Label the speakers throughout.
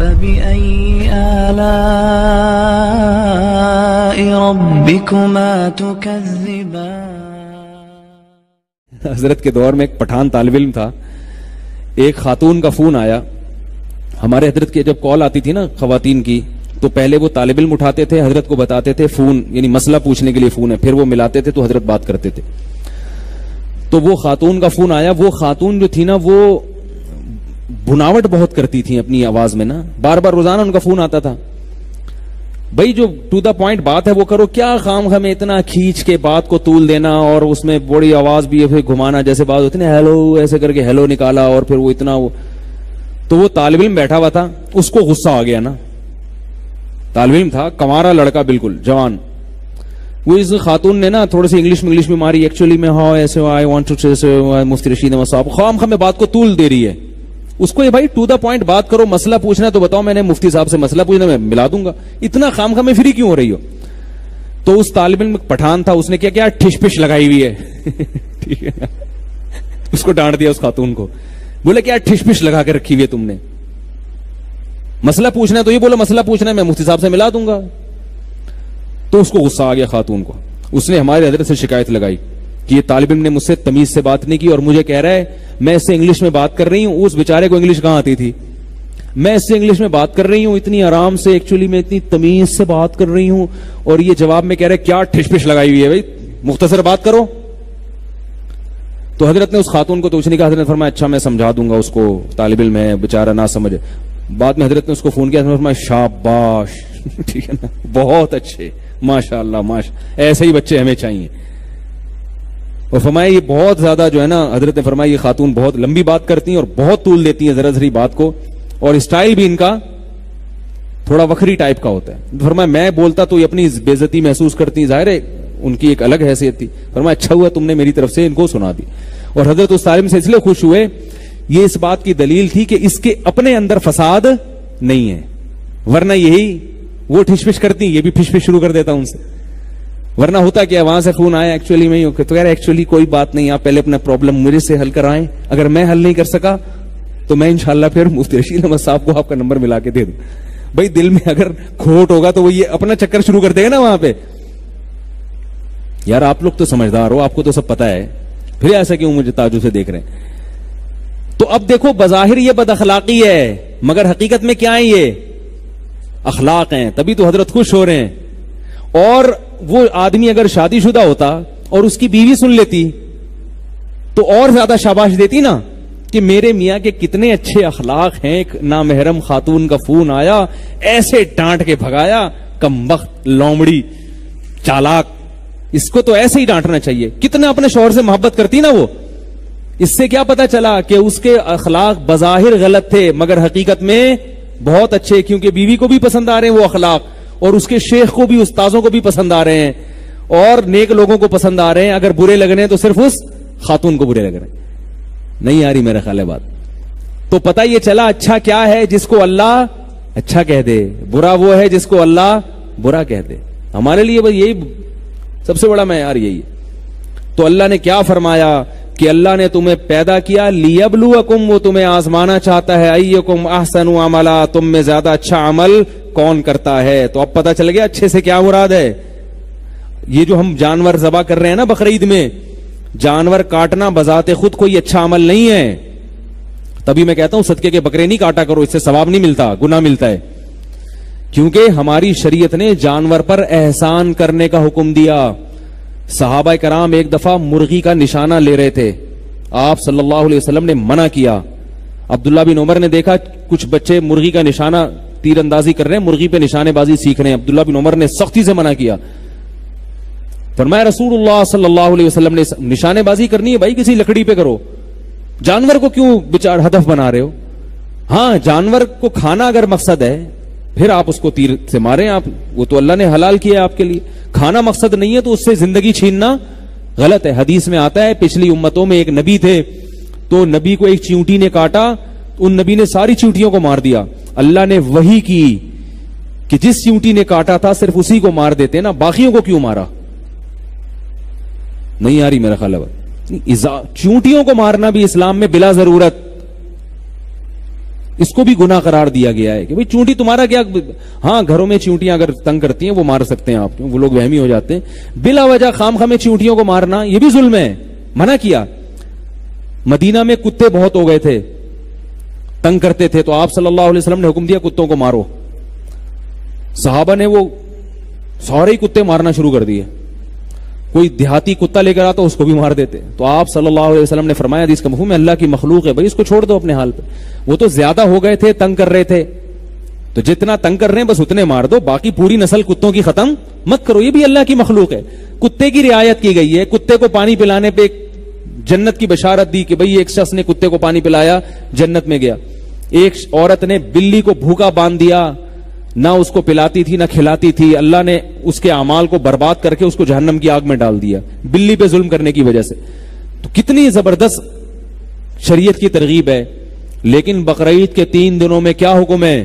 Speaker 1: فبأي آلاء ربكما تكذبان.
Speaker 2: حضرت کے دور میں ایک پٹھان طالب علم تھا. ایک خاتون کا فون آیا. ہمارے حضرت کی جب کال آتی تھی نا خواتین کی, تو پہلے وہ طالب علم اٹھاتے تھے, حضرت کو بتاتے تھے فون یعنی مسئلہ پوچھنے کے لیے فون ہے, پھر وہ ملاتے تھے تو حضرت بات کرتے تھے. تو وہ خاتون کا فون آیا. وہ خاتون جو تھی نا وہ بناوٹ بہت کرتی تھی اپنی آواز میں نا, بار بار روزانہ ان کا فون آتا تھا. بھائی جو ٹو دا پوائنٹ بات ہے وہ کرو, کیا خام ہمیں اتنا کھینچ کے بات کو طول دینا اور اس میں بڑی آواز بھی پھر گھمانا, جیسے بات ہوتی نا ہیلو ایسے کر کے ہیلو نکالا اور پھر وہ اتنا تو وہ طالب علم بیٹھا ہوا تھا, اس کو غصہ آ گیا نا. طالب علم تھا, کنوارا لڑکا بالکل جوان. وہ اس خاتون نے نا تھوڑی سی انگلش میں ماری, ایکچولی میں ہاں ایسے آئی وانٹ ٹو مفتی رشید احمد صاحب, خام ہمیں بات کو طول دے رہی ہے. اس کو یہ بھائی ٹو دا پوائنٹ بات کرو, مسئلہ پوچھنا ہے تو بتاؤ, میں نے مفتی صاحب سے مسئلہ پوچھنا میں ملا دوں گا, اتنا خام خامے فری کیوں ہو رہی ہو. تو اس طالب علم پٹھان تھا, اس نے کیا ٹھش پش لگائی ہوئی ہے. ٹھیک ہے, اس کو ڈانٹ دیا اس خاتون کو, بولے کیا ٹھش پش لگا کے رکھی ہوئی ہے تم نے, مسئلہ پوچھنا ہے تو یہ بولو مسئلہ پوچھنا ہے میں مفتی صاحب سے ملا دوں گا. تو اس کو غصہ آ گیا خاتون کو. اس نے ہمارے حضرت سے شکایت لگائی کہ یہ طالب علم نے مجھ سے تمیز سے بات نہیں کی اور مجھے کہہ رہا ہے میں اس سے انگلش میں بات کر رہی ہوں. اس بیچارے کو انگلش کہاں آتی تھی, میں اس سے انگلش میں بات کر رہی ہوں اتنی آرام سے, ایکچولی میں اتنی تمیز سے بات کر رہی ہوں, اور یہ جواب میں کہہ رہے کیا ٹھش پش لگائی ہوئی ہے, بھائی مختصر بات کرو. تو حضرت نے اس خاتون کو تو اس نے کہا, حضرت نے فرمایا اچھا میں سمجھا دوں گا اس کو, طالب علم ہے بیچارہ نہ سمجھے. بعد میں حضرت نے اس کو فون کیا, فرمایا شاباش, ٹھیک ہے نا, بہت اچھے, ماشاء اللہ ایسے ہی بچے ہمیں چاہیے. اور فرمایا یہ بہت زیادہ جو ہے نا, حضرت نے فرمایا یہ خاتون بہت لمبی بات کرتی ہیں اور بہت طول دیتی ہیں ذرا ذری بات کو, اور اسٹائل بھی ان کا تھوڑا وکھری ٹائپ کا ہوتا ہے. فرمایا میں بولتا تو یہ اپنی بے عزتی محسوس کرتی, ظاہر ہے ان کی ایک الگ حیثیت تھی. فرمایا اچھا ہوا تم نے میری طرف سے ان کو سنا دی. اور حضرت اس طالب سے اس لیے خوش ہوئے, یہ اس بات کی دلیل تھی کہ اس کے اپنے اندر فساد نہیں ہے, ورنہ یہی وہ ٹھش پش کرتی, یہ بھی پھش پش شروع کر دیتا ان سے. ورنہ ہوتا کیا, وہاں سے فون آیا ایکچولی میں تو یار ایکچولی کوئی بات نہیں, آپ پہلے اپنا پرابلم مجھے سے حل کرائیں, اگر میں حل نہیں کر سکا تو میں انشاءاللہ پھر مفتی رشید احمد صاحب کو آپ کا نمبر ملا کے دے دوں. بھائی دل میں اگر کھوٹ ہوگا تو وہ یہ اپنا چکر شروع کر دے گا نا وہاں پہ. یار آپ لوگ تو سمجھدار ہو, آپ کو تو سب پتا ہے, پھر ایسا کیوں مجھے تعجب سے دیکھ رہے ہیں. تو اب دیکھو بظاہر یہ بد اخلاقی ہے, مگر حقیقت میں کیا ہے, یہ اخلاق ہیں, تبھی تو حضرت خوش ہو رہے ہیں. اور وہ آدمی اگر شادی شدہ ہوتا اور اس کی بیوی سن لیتی تو اور زیادہ شاباش دیتی نا, کہ میرے میاں کے کتنے اچھے اخلاق ہیں, ایک نامحرم خاتون کا فون آیا, ایسے ڈانٹ کے بھگایا, کمبخت لومڑی چالاک, اس کو تو ایسے ہی ڈانٹنا چاہیے. کتنا اپنے شوہر سے محبت کرتی نا وہ. اس سے کیا پتا چلا کہ اس کے اخلاق بظاہر غلط تھے مگر حقیقت میں بہت اچھے, کیونکہ بیوی کو بھی پسند آ رہے ہیں وہ اخلاق, اور اس کے شیخ کو بھی, استاذوں کو بھی پسند آ رہے ہیں, اور نیک لوگوں کو پسند آ رہے ہیں. اگر برے لگ رہے ہیں تو صرف اس خاتون کو برے لگ رہے ہیں. نہیں آ رہی میرا خیال ہے بات. تو پتہ یہ چلا اچھا کیا ہے جس کو اللہ اچھا کہہ دے, برا وہ ہے جس کو اللہ برا کہہ دے. ہمارے لیے بس یہی سب سے بڑا معیار یہی ہے. تو اللہ نے کیا فرمایا کہ اللہ نے تمہیں پیدا کیا لیبلوکم, وہ تمہیں آزمانا چاہتا ہے, ایکم احسن عملا, تم میں زیادہ اچھا عمل کون کرتا ہے. تو اب پتہ چل گیا اچھے سے کیا مراد ہے. یہ جو ہم جانور ذبح کر رہے ہیں نا بقرعید میں, جانور کاٹنا بذات خود کوئی اچھا عمل نہیں ہے. تبھی میں کہتا ہوں صدقے کے بکرے نہیں کاٹا کرو, اس سے ثواب نہیں ملتا, گناہ ملتا ہے. کیونکہ ہماری شریعت نے جانور پر احسان کرنے کا حکم دیا. صحابہ کرام ایک دفعہ مرغی کا نشانہ لے رہے تھے, آپ صلی اللہ علیہ وسلم نے منع کیا. عبداللہ بن عمر نے دیکھا کچھ بچے مرغی کا نشانہ تیر اندازی کر رہے ہیں, مرغی پہ نشانے بازی سیکھ رہے ہیں. عبداللہ بن عمر نے سختی سے منع کیا. فرمایا رسول اللہ صلی اللہ علیہ وسلم نے نشانے بازی کرنی ہے بھائی کسی لکڑی پہ کرو, جانور کو کیوں بچار ہدف بنا رہے ہو. ہاں جانور کو کھانا اگر مقصد ہے پھر آپ اس کو تیر سے ماریں, آپ وہ تو اللہ نے حلال کیا ہے آپ کے لیے. کھانا مقصد نہیں ہے تو اس سے زندگی چھیننا غلط ہے. حدیث میں آتا ہے پچھلی امتوں میں ایک نبی تھے, تو نبی کو ایک چیونٹی نے کاٹا, ان نبی نے ساری چیونٹیوں کو مار دیا. اللہ نے وحی کی کہ جس چیونٹی نے کاٹا تھا صرف اسی کو مار دیتے نا, باقیوں کو کیوں مارا. نہیں آ رہی میرا خیال ہے. چیونٹیوں کو مارنا بھی اسلام میں بلا ضرورت, اس کو بھی گناہ قرار دیا گیا ہے کہ بھئی چونٹی تمہارا کیا. ہاں گھروں میں چونٹیاں اگر تنگ کرتی ہیں وہ مار سکتے ہیں آپ, وہ لوگ وہمی ہو جاتے ہیں. بلا وجہ خام خامے چونٹیوں کو مارنا یہ بھی ظلم ہے, منع کیا. مدینہ میں کتے بہت ہو گئے تھے, تنگ کرتے تھے, تو آپ صلی اللہ علیہ وسلم نے حکم دیا کتوں کو مارو. صحابہ نے وہ سارے کتے مارنا شروع کر دیے. کوئی دیہاتی کتا لے کر آتا اس کو بھی مار دیتے. تو آپ صلی اللہ علیہ وسلم نے فرمایا حدیث کا مفہوم ہے اللہ کی مخلوق ہے بھائی اس کو چھوڑ دو اپنے حال پہ. وہ تو زیادہ ہو گئے تھے, تنگ کر رہے تھے, تو جتنا تنگ کر رہے ہیں بس اتنے مار دو, باقی پوری نسل کتوں کی ختم مت کرو. یہ بھی اللہ کی مخلوق ہے. کتے کی رعایت کی گئی ہے. کتے کو پانی پلانے پہ جنت کی بشارت دی کہ بھئی ایک شخص نے کتے کو پانی پلایا جنت میں گیا. ایک عورت نے بلی کو بھوکا باندھ دیا, نہ اس کو پلاتی تھی نہ کھلاتی تھی, اللہ نے اس کے اعمال کو برباد کر کے اس کو جہنم کی آگ میں ڈال دیا بلی پہ ظلم کرنے کی وجہ سے. تو کتنی زبردست شریعت کی ترغیب ہے. لیکن بقرعید کے 3 دنوں میں کیا حکم ہے؟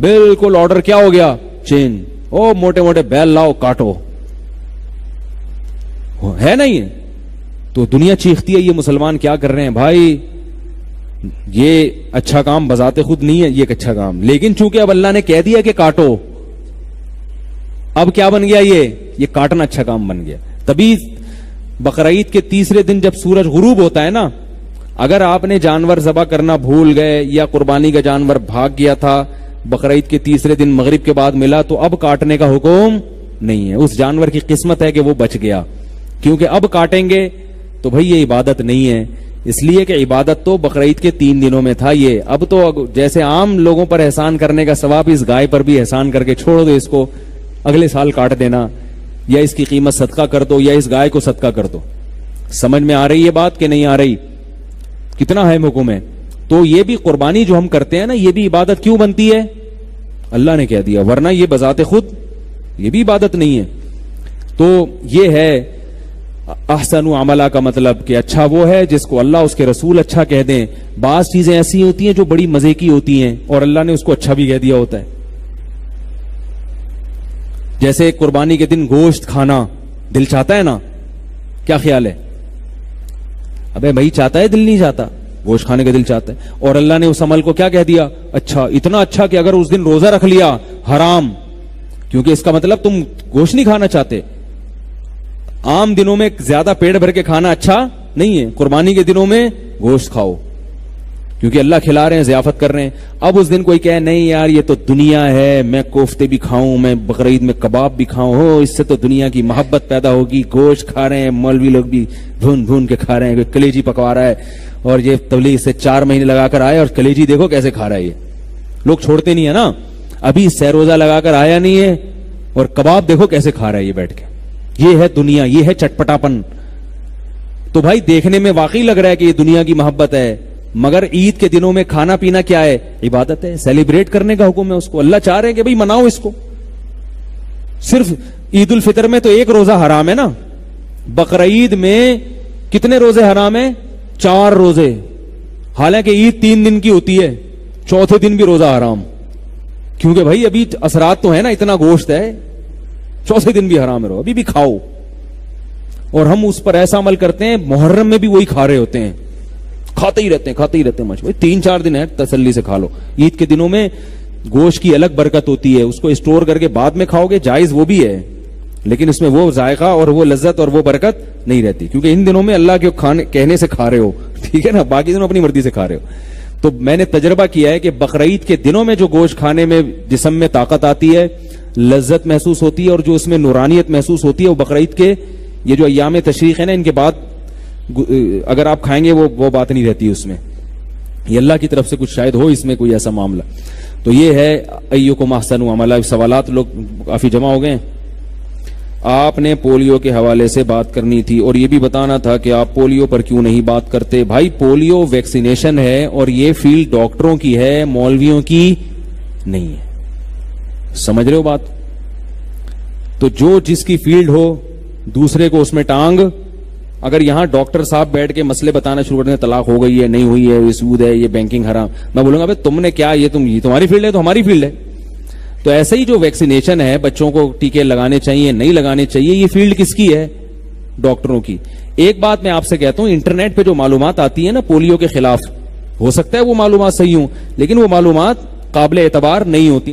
Speaker 2: بالکل آرڈر کیا ہو گیا؟ چینج. او موٹے موٹے بیل لاؤ کاٹو, ہے نا یہ. تو دنیا چیختی ہے یہ مسلمان کیا کر رہے ہیں بھائی. یہ اچھا کام بذات خود نہیں ہے, یہ ایک اچھا کام, لیکن چونکہ اب اللہ نے کہہ دیا کہ کاٹو, اب کیا بن گیا یہ کاٹنا اچھا کام بن گیا. تبھی بقرعید کے تیسرے دن جب سورج غروب ہوتا ہے نا, اگر آپ نے جانور ذبح کرنا بھول گئے یا قربانی کا جانور بھاگ گیا تھا, بقرعید کے تیسرے دن مغرب کے بعد ملا, تو اب کاٹنے کا حکم نہیں ہے. اس جانور کی قسمت ہے کہ وہ بچ گیا, کیونکہ اب کاٹیں گے تو بھئی یہ عبادت نہیں ہے. اس لیے کہ عبادت تو بقرعید کے 3 دنوں میں تھا. یہ اب تو جیسے عام لوگوں پر احسان کرنے کا ثواب, اس گائے پر بھی احسان کر کے چھوڑ دو, اس کو اگلے سال کاٹ دینا, یا اس کی قیمت صدقہ کر دو, یا اس گائے کو صدقہ کر دو. سمجھ میں آ رہی ہے بات کہ نہیں آ رہی؟ کتنا اہم حکم ہے. تو یہ بھی قربانی جو ہم کرتے ہیں نا, یہ بھی عبادت کیوں بنتی ہے؟ اللہ نے کہہ دیا, ورنہ یہ بذات خود یہ بھی عبادت نہیں ہے. تو یہ ہے احسن عملہ کا مطلب کہ اچھا وہ ہے جس کو اللہ اس کے رسول اچھا کہہ دیں. بعض چیزیں ایسی ہوتی ہیں جو بڑی مزے کی ہوتی ہیں اور اللہ نے اس کو اچھا بھی کہہ دیا ہوتا ہے. جیسے قربانی کے دن گوشت کھانا دل چاہتا ہے نا, کیا خیال ہے؟ ابے بھائی چاہتا ہے, دل نہیں چاہتا, گوشت کھانے کا دل چاہتا ہے. اور اللہ نے اس عمل کو کیا کہہ دیا؟ اچھا. اتنا اچھا کہ اگر اس دن روزہ رکھ لیا حرام, کیونکہ اس کا مطلب تم گوشت نہیں کھانا چاہتے. عام دنوں میں زیادہ پیٹ بھر کے کھانا اچھا نہیں ہے, قربانی کے دنوں میں گوشت کھاؤ کیونکہ اللہ کھلا رہے ہیں, ضیافت کر رہے ہیں. اب اس دن کوئی کہے نہیں یار یہ تو دنیا ہے, میں کوفتے بھی کھاؤں, میں بقرعید میں کباب بھی کھاؤں, ہو اس سے تو دنیا کی محبت پیدا ہوگی. گوشت کھا رہے ہیں, مولوی لوگ بھی بھون بھون کے کھا رہے ہیں, کوئی کلیجی پکوا رہا ہے, اور یہ تبلیغ سے 4 مہینے لگا کر آئے اور کلیجی دیکھو کیسے کھا رہا ہے. یہ لوگ چھوڑتے نہیں ہے نا, ابھی سہ روزہ لگا کر آیا نہیں ہے اور کباب دیکھو کیسے کھا رہا ہے یہ بیٹھ کے. یہ ہے دنیا, یہ ہے چٹپٹاپن. تو بھائی دیکھنے میں واقعی لگ رہا ہے کہ یہ دنیا کی محبت ہے, مگر عید کے دنوں میں کھانا پینا کیا ہے؟ عبادت ہے, سیلیبریٹ کرنے کا حکم ہے اس کو. اللہ چاہ رہے ہیں کہ بھئی مناؤ اس کو. صرف عید الفطر میں تو 1 روزہ حرام ہے نا, بقرعید میں کتنے روزے حرام ہیں؟ 4 روزے. حالانکہ عید 3 دن کی ہوتی ہے, چوتھے دن بھی روزہ حرام, کیونکہ بھائی ابھی اثرات تو ہے نا, اتنا گوشت ہے, چوتھے دن بھی حرام ہے, ابھی بھی کھاؤ. اور ہم اس پر ایسا عمل کرتے ہیں, محرم میں بھی وہی کھا رہے ہوتے ہیں, کھاتے ہی رہتے ہیں مچھلی. 3-4 دن ہے, تسلی سے کھا لو. عید کے دنوں میں گوشت کی الگ برکت ہوتی ہے, اس کو اسٹور کر کے بعد میں کھاؤ گے جائز وہ بھی ہے, لیکن اس میں وہ ذائقہ اور وہ لذت اور وہ برکت نہیں رہتی, کیونکہ ان دنوں میں اللہ کے کہنے سے کھا رہے ہو, ٹھیک ہے نا, باقی دنوں اپنی مرضی سے کھا رہے ہو. تو میں نے تجربہ کیا ہے کہ بقرعید کے دنوں میں جو گوشت کھانے میں جسم میں طاقت آتی ہے, لذت محسوس ہوتی ہے, اور جو اس میں نورانیت محسوس ہوتی ہے, وہ بقرعید کے یہ جو ایام تشریق ہے نا, ان کے بعد اگر آپ کھائیں گے وہ بات نہیں رہتی اس میں. یہ اللہ کی طرف سے کچھ شاید ہو اس میں کوئی ایسا معاملہ. تو یہ ہے ایکم احسن عملا. سوالات لوگ کافی جمع ہو گئے. آپ نے پولیو کے حوالے سے بات کرنی تھی اور یہ بھی بتانا تھا کہ آپ پولیو پر کیوں نہیں بات کرتے. بھائی پولیو ویکسینیشن ہے اور یہ فیلڈ ڈاکٹروں کی ہے, مولویوں کی نہیں ہے. سمجھ رہے ہو بات؟ تو جو جس کی فیلڈ ہو دوسرے کو اس میں ٹانگ. اگر یہاں ڈاکٹر صاحب بیٹھ کے مسئلے بتانا شروع کر دیں, طلاق ہو گئی ہے, نہیں ہوئی ہے, یہ سود ہے, یہ بینکنگ حرام, میں بولوں گا بھائی تم نے کیا, یہ تمہاری فیلڈ ہے تو ہماری فیلڈ ہے. تو ایسے ہی جو ویکسینیشن ہے, بچوں کو ٹیکے لگانے چاہیے نہیں لگانے چاہیے, یہ فیلڈ کس کی ہے؟ ڈاکٹروں کی. ایک بات میں آپ سے کہتا ہوں, انٹرنیٹ پہ جو معلومات آتی ہے نا پولیو کے خلاف, ہو سکتا ہے وہ معلومات صحیح ہوں لیکن وہ معلومات قابل اعتبار نہیں ہوتی.